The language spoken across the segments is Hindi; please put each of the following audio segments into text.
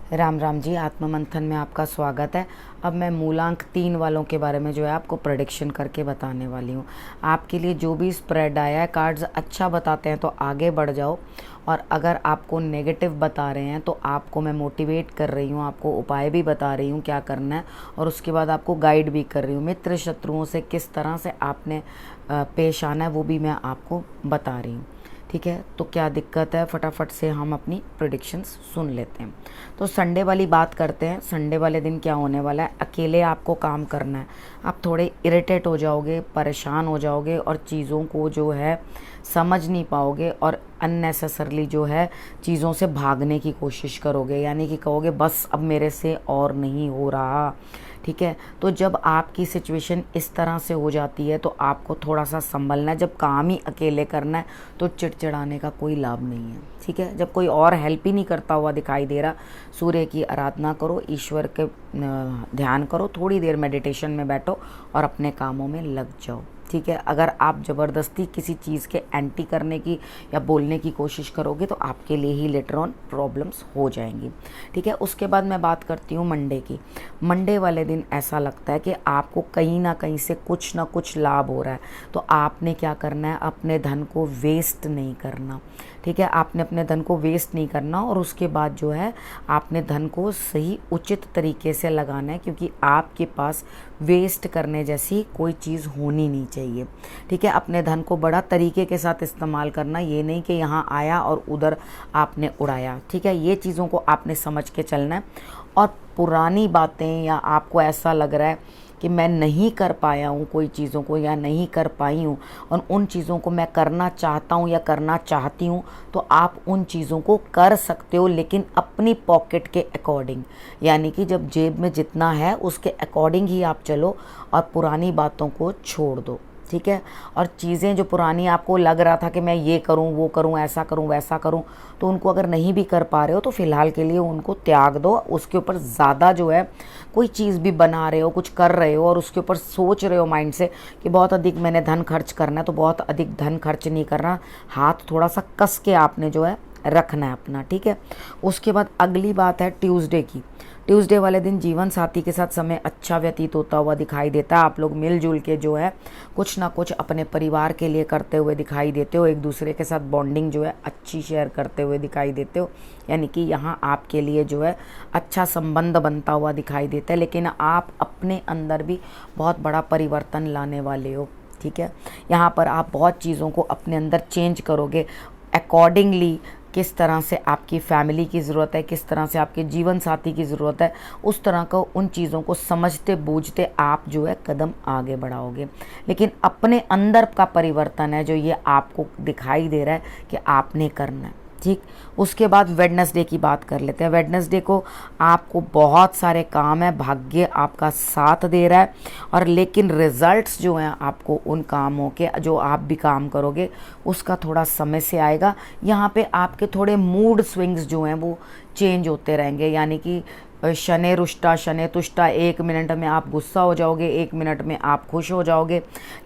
राम राम जी। आत्म मंथन में आपका स्वागत है। अब मैं मूलांक 3 वालों के बारे में जो है आपको प्रेडिक्शन करके बताने वाली हूँ। आपके लिए जो भी स्प्रेड आया है, कार्ड्स अच्छा बताते हैं तो आगे बढ़ जाओ, और अगर आपको नेगेटिव बता रहे हैं तो आपको मैं मोटिवेट कर रही हूँ, आपको उपाय भी बता रही हूँ क्या करना है, और उसके बाद आपको गाइड भी कर रही हूँ। मित्र शत्रुओं से किस तरह से आपने पेश आना है वो भी मैं आपको बता रही हूँ। ठीक है, तो क्या दिक्कत है, फटाफट से हम अपनी प्रेडिक्शंस सुन लेते हैं। तो संडे वाली बात करते हैं। संडे वाले दिन क्या होने वाला है, अकेले आपको काम करना है। आप थोड़े इरिटेट हो जाओगे, परेशान हो जाओगे, और चीज़ों को जो है समझ नहीं पाओगे, और अननेसेसरली जो है चीज़ों से भागने की कोशिश करोगे, यानी कि कहोगे बस अब मेरे से और नहीं हो रहा। ठीक है, तो जब आपकी सिचुएशन इस तरह से हो जाती है तो आपको थोड़ा सा संभलना है। जब काम ही अकेले करना है तो चिड़चिड़ाने का कोई लाभ नहीं है। ठीक है, जब कोई और हेल्प ही नहीं करता हुआ दिखाई दे रहा, सूर्य की आराधना करो, ईश्वर के ध्यान करो, थोड़ी देर मेडिटेशन में बैठो और अपने कामों में लग जाओ। ठीक है, अगर आप ज़बरदस्ती किसी चीज़ के एंटी करने की या बोलने की कोशिश करोगे तो आपके लिए ही लेटर ऑन प्रॉब्लम्स हो जाएंगी। ठीक है, उसके बाद मैं बात करती हूँ मंडे की। मंडे वाले दिन ऐसा लगता है कि आपको कहीं ना कहीं से कुछ ना कुछ लाभ हो रहा है, तो आपने क्या करना है, अपने धन को वेस्ट नहीं करना। ठीक है, आपने अपने धन को वेस्ट नहीं करना, और उसके बाद जो है आपने धन को सही उचित तरीके से लगाना है, क्योंकि आपके पास वेस्ट करने जैसी कोई चीज़ होनी नहीं चाहिए। ठीक है, अपने धन को बड़ा तरीके के साथ इस्तेमाल करना, ये नहीं कि यहाँ आया और उधर आपने उड़ाया। ठीक है, ये चीज़ों को आपने समझ के चलना है। और पुरानी बातें, या आपको ऐसा लग रहा है कि मैं नहीं कर पाया हूँ कोई चीज़ों को, या नहीं कर पाई हूँ, और उन चीज़ों को मैं करना चाहता हूँ या करना चाहती हूँ, तो आप उन चीज़ों को कर सकते हो, लेकिन अपनी पॉकेट के अकॉर्डिंग। यानी कि जब जेब में जितना है उसके अकॉर्डिंग ही आप चलो, और पुरानी बातों को छोड़ दो। ठीक है, और चीज़ें जो पुरानी आपको लग रहा था कि मैं ये करूं, वो करूं, ऐसा करूं, वैसा करूं, तो उनको अगर नहीं भी कर पा रहे हो तो फ़िलहाल के लिए उनको त्याग दो। उसके ऊपर ज़्यादा जो है कोई चीज़ भी बना रहे हो, कुछ कर रहे हो, और उसके ऊपर सोच रहे हो माइंड से कि बहुत अधिक मैंने धन खर्च करना है, तो बहुत अधिक धन खर्च नहीं करना। हाथ थोड़ा सा कस के आपने जो है रखना है अपना। ठीक है, उसके बाद अगली बात है ट्यूसडे की। ट्यूसडे वाले दिन जीवन साथी के साथ समय अच्छा व्यतीत होता हुआ दिखाई देता है। आप लोग मिलजुल के जो है कुछ ना कुछ अपने परिवार के लिए करते हुए दिखाई देते हो, एक दूसरे के साथ बॉन्डिंग जो है अच्छी शेयर करते हुए दिखाई देते हो, यानी कि यहाँ आपके लिए जो है अच्छा संबंध बनता हुआ दिखाई देता है। लेकिन आप अपने अंदर भी बहुत बड़ा परिवर्तन लाने वाले हो। ठीक है, यहाँ पर आप बहुत चीज़ों को अपने अंदर चेंज करोगे अकॉर्डिंगली। किस तरह से आपकी फैमिली की ज़रूरत है, किस तरह से आपके जीवन साथी की ज़रूरत है, उस तरह का उन चीज़ों को समझते बूझते आप जो है कदम आगे बढ़ाओगे। लेकिन अपने अंदर का परिवर्तन है जो ये आपको दिखाई दे रहा है कि आपने करना है। ठीक, उसके बाद वेडनेसडे की बात कर लेते हैं। वेडनेसडे को आपको बहुत सारे काम है, भाग्य आपका साथ दे रहा है, और लेकिन रिजल्ट्स जो हैं आपको उन कामों के, जो आप भी काम करोगे उसका थोड़ा समय से आएगा। यहाँ पे आपके थोड़े मूड स्विंग्स जो हैं वो चेंज होते रहेंगे, यानी कि शनै रुष्टा शनै तुष्टा, 1 मिनट में आप गुस्सा हो जाओगे, 1 मिनट में आप खुश हो जाओगे।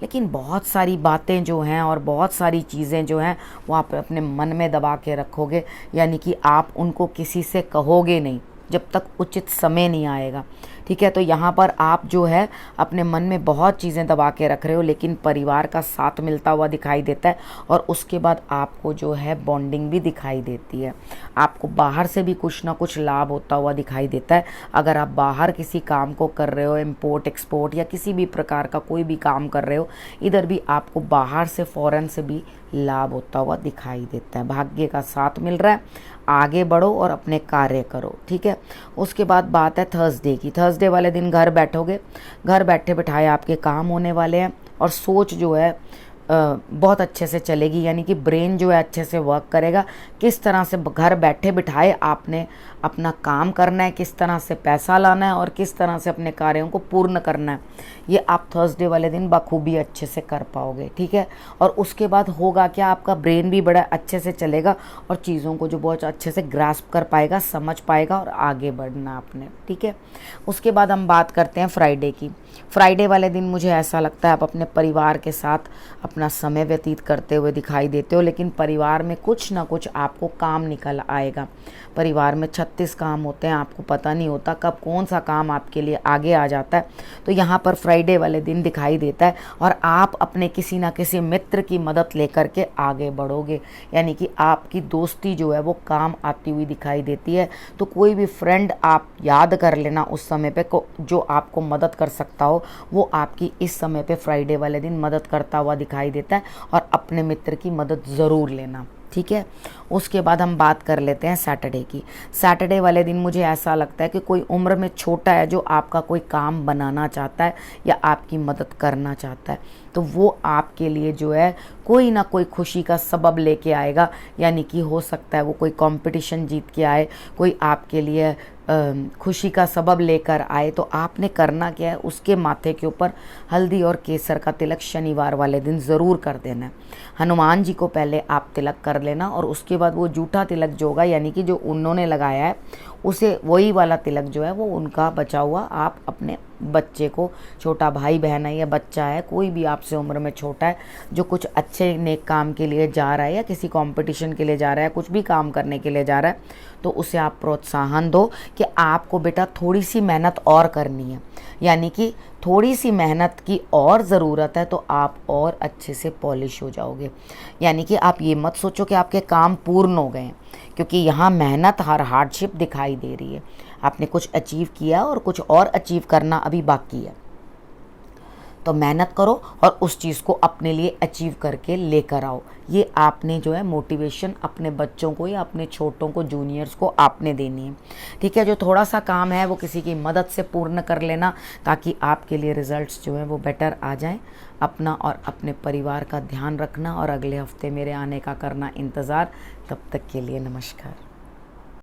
लेकिन बहुत सारी बातें जो हैं और बहुत सारी चीज़ें जो हैं वो आप अपने मन में दबा के रखोगे, यानी कि आप उनको किसी से कहोगे नहीं जब तक उचित समय नहीं आएगा। ठीक है, तो यहाँ पर आप जो है अपने मन में बहुत चीज़ें दबा के रख रहे हो, लेकिन परिवार का साथ मिलता हुआ दिखाई देता है, और उसके बाद आपको जो है बॉन्डिंग भी दिखाई देती है। आपको बाहर से भी कुछ ना कुछ लाभ होता हुआ दिखाई देता है। अगर आप बाहर किसी काम को कर रहे हो, इम्पोर्ट एक्सपोर्ट या किसी भी प्रकार का कोई भी काम कर रहे हो, इधर भी आपको बाहर से फॉरेन से भी लाभ होता हुआ दिखाई देता है। भाग्य का साथ मिल रहा है, आगे बढ़ो और अपने कार्य करो। ठीक है, उसके बाद बात है थर्सडे की। थर्सडे वाले दिन घर बैठोगे, घर बैठे बिठाए आपके काम होने वाले हैं, और सोच जो है बहुत अच्छे से चलेगी, यानी कि ब्रेन जो है अच्छे से वर्क करेगा। किस तरह से घर बैठे बिठाए आपने अपना काम करना है, किस तरह से पैसा लाना है, और किस तरह से अपने कार्यों को पूर्ण करना है, ये आप थर्सडे वाले दिन बखूबी अच्छे से कर पाओगे। ठीक है, और उसके बाद होगा क्या, आपका ब्रेन भी बड़ा अच्छे से चलेगा, और चीज़ों को जो बहुत अच्छे से ग्रास्प कर पाएगा, समझ पाएगा, और आगे बढ़ना आपने। ठीक है, उसके बाद हम बात करते हैं फ्राइडे की। फ्राइडे वाले दिन मुझे ऐसा लगता है आप अपने परिवार के साथ अपना अपना समय व्यतीत करते हुए दिखाई देते हो, लेकिन परिवार में कुछ ना कुछ आपको काम निकल आएगा। परिवार में 36 काम होते हैं, आपको पता नहीं होता कब कौन सा काम आपके लिए आगे आ जाता है। तो यहाँ पर फ्राइडे वाले दिन दिखाई देता है और आप अपने किसी ना किसी मित्र की मदद लेकर के आगे बढ़ोगे, यानी कि आपकी दोस्ती जो है वो काम आती हुई दिखाई देती है। तो कोई भी फ्रेंड आप याद कर लेना उस समय पे जो आपको मदद कर सकता हो, वो आपकी इस समय पे फ्राइडे वाले दिन मदद करता हुआ दिखाई देता है, और अपने मित्र की मदद ज़रूर लेना, ठीक है। उसके बाद हम बात कर लेते हैं सैटरडे की। सैटरडे वाले दिन मुझे ऐसा लगता है कि कोई उम्र में छोटा है जो आपका कोई काम बनाना चाहता है या आपकी मदद करना चाहता है, तो वो आपके लिए जो है कोई ना कोई खुशी का सबब लेके आएगा। यानी कि हो सकता है वो कोई कंपटीशन जीत के आए, कोई आपके लिए खुशी का सबब लेकर आए। तो आपने करना क्या है, उसके माथे के ऊपर हल्दी और केसर का तिलक शनिवार वाले दिन ज़रूर कर देना है। हनुमान जी को पहले आप तिलक कर लेना, और उसके बाद वो जूठा तिलक जो होगा, यानी कि जो उन्होंने लगाया है उसे, वही वाला तिलक जो है वो उनका बचा हुआ आप अपने बच्चे को, छोटा भाई बहन है या बच्चा है, कोई भी आपसे उम्र में छोटा है जो कुछ अच्छे नेक काम के लिए जा रहा है या किसी कंपटीशन के लिए जा रहा है, कुछ भी काम करने के लिए जा रहा है, तो उसे आप प्रोत्साहन दो कि आपको बेटा थोड़ी सी मेहनत और करनी है। यानी कि थोड़ी सी मेहनत की और ज़रूरत है, तो आप और अच्छे से पॉलिश हो जाओगे। यानी कि आप ये मत सोचो कि आपके काम पूर्ण हो गए हैं, क्योंकि यहाँ मेहनत हर हार्डशिप दिखाई दे रही है। आपने कुछ अचीव किया और कुछ और अचीव करना अभी बाकी है, तो मेहनत करो और उस चीज़ को अपने लिए अचीव करके लेकर आओ। ये आपने जो है मोटिवेशन अपने बच्चों को या अपने छोटों को, जूनियर्स को आपने देनी है, ठीक है। जो थोड़ा सा काम है वो किसी की मदद से पूर्ण कर लेना, ताकि आपके लिए रिजल्ट्स जो है वो बेटर आ जाएं। अपना और अपने परिवार का ध्यान रखना, और अगले हफ्ते मेरे आने का करना इंतज़ार। तब तक के लिए नमस्कार।